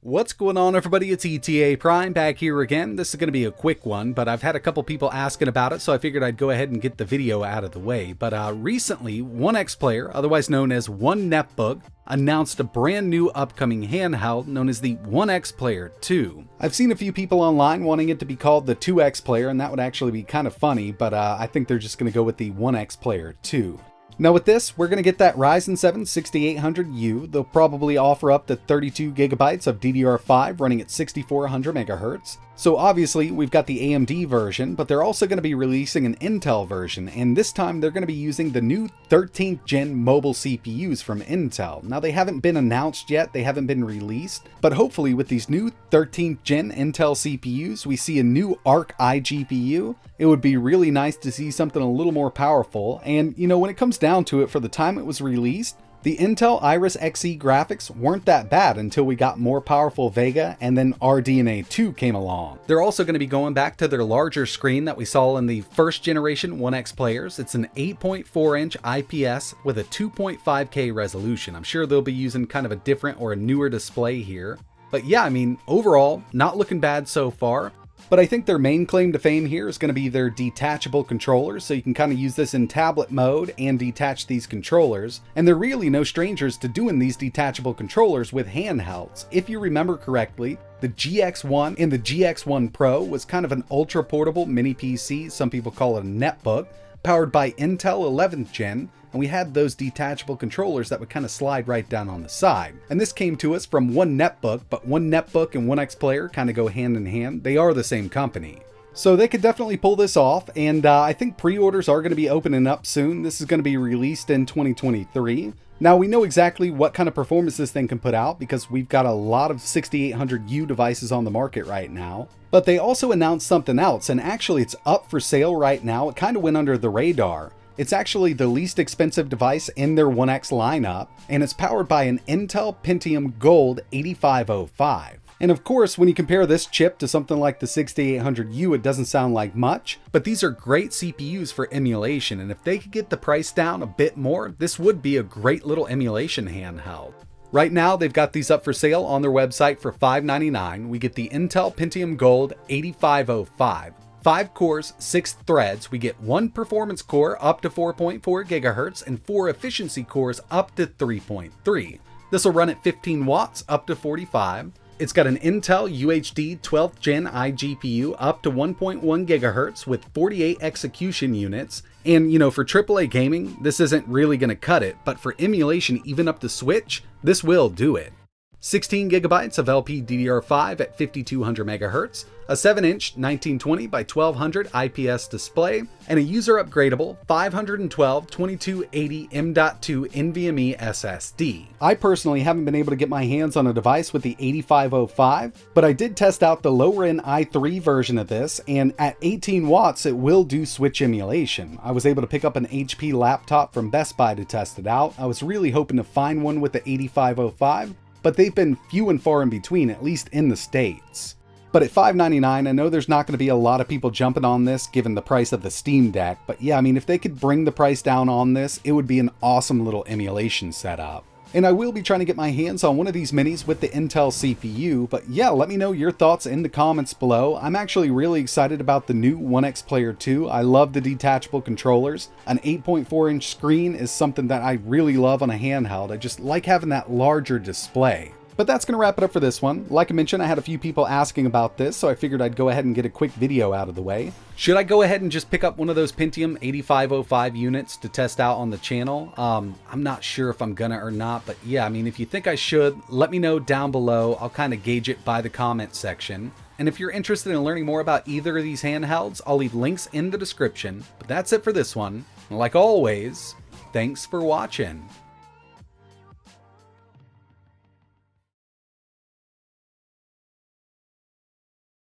What's going on, everybody? It's ETAPRIME back here again. This is going to be a quick one, but I've had a couple people asking about it, so I figured I'd go ahead and get the video out of the way. But recently, ONEXPLAYER, otherwise known as netbook, announced a brand new upcoming handheld known as the ONEXPLAYER 2. I've seen a few people online wanting it to be called the 2X-Player, and that would actually be kind of funny, but I think they're just going to go with the ONEXPLAYER 2. Now with this, we're going to get that Ryzen 7 6800U. They'll probably offer up to 32 gigabytes of DDR5 running at 6400 megahertz. So obviously we've got the AMD version, but they're also going to be releasing an Intel version, and this time they're going to be using the new 13th gen mobile CPUs from Intel. Now they haven't been announced yet, they haven't been released, but hopefully with these new 13th gen Intel CPUs, we see a new Arc iGPU. It would be really nice to see something a little more powerful, and you know, when it comes down to it, for the time it was released, the Intel Iris Xe graphics weren't that bad until we got more powerful Vega and then RDNA 2 came along. They're also going to be going back to their larger screen that we saw in the first generation ONEXPLAYERs. It's an 8.4 inch IPS with a 2.5K resolution. I'm sure they'll be using kind of a different or a newer display here. But yeah, I mean, overall, not looking bad so far. But I think their main claim to fame here is going to be their detachable controllers, so you can kind of use this in tablet mode and detach these controllers. And they're really no strangers to doing these detachable controllers with handhelds. If you remember correctly, the GX1 and the GX1 Pro was kind of an ultra portable mini PC, some people call it a netbook, powered by Intel 11th gen, and we had those detachable controllers that would kind of slide right down on the side. And this came to us from ONEXPLAYER, but ONEXPLAYER and ONEXPLAYER kind of go hand in hand. They are the same company. So they could definitely pull this off, and I think pre-orders are going to be opening up soon. This is going to be released in 2023. Now we know exactly what kind of performance this thing can put out because we've got a lot of 6800U devices on the market right now. But they also announced something else, and actually it's up for sale right now. It kind of went under the radar. It's actually the least expensive device in their One X lineup, and it's powered by an Intel Pentium Gold 8505. And of course, when you compare this chip to something like the 6800U, it doesn't sound like much, but these are great CPUs for emulation, and if they could get the price down a bit more, this would be a great little emulation handheld. Right now, they've got these up for sale on their website for $599. We get the Intel Pentium Gold 8505. 5 cores, 6 threads. We get 1 performance core up to 4.4 gigahertz and 4 efficiency cores up to 3.3. This will run at 15 watts up to 45. It's got an Intel UHD 12th gen iGPU up to 1.1 gigahertz with 48 execution units. And you know, for AAA gaming, this isn't really going to cut it, but for emulation even up to Switch, this will do it. 16 gigabytes of LPDDR5 at 5200 megahertz, a 7-inch 1920 by 1200 IPS display, and a user upgradable 512 2280 M.2 NVMe SSD. I personally haven't been able to get my hands on a device with the 8505, but I did test out the lower-end i3 version of this, and at 18 watts it will do Switch emulation. I was able to pick up an HP laptop from Best Buy to test it out. I was really hoping to find one with the 8505, but they've been few and far in between, at least in the States. But at $599, I know there's not going to be a lot of people jumping on this given the price of the Steam Deck, but yeah, I mean, if they could bring the price down on this, it would be an awesome little emulation setup. And I will be trying to get my hands on one of these minis with the Intel CPU, but yeah, let me know your thoughts in the comments below. I'm actually really excited about the new ONEXPLAYER 2. I love the detachable controllers. An 8.4 inch screen is something that I really love on a handheld. I just like having that larger display. But that's going to wrap it up for this one. Like I mentioned, I had a few people asking about this, so I figured I'd go ahead and get a quick video out of the way. Should I go ahead and just pick up one of those Pentium 8505 units to test out on the channel? I'm not sure if I'm gonna or not, but yeah, I mean, if you think I should, let me know down below. I'll kind of gauge it by the comment section. And if you're interested in learning more about either of these handhelds, I'll leave links in the description. But that's it for this one. Like always, thanks for watching.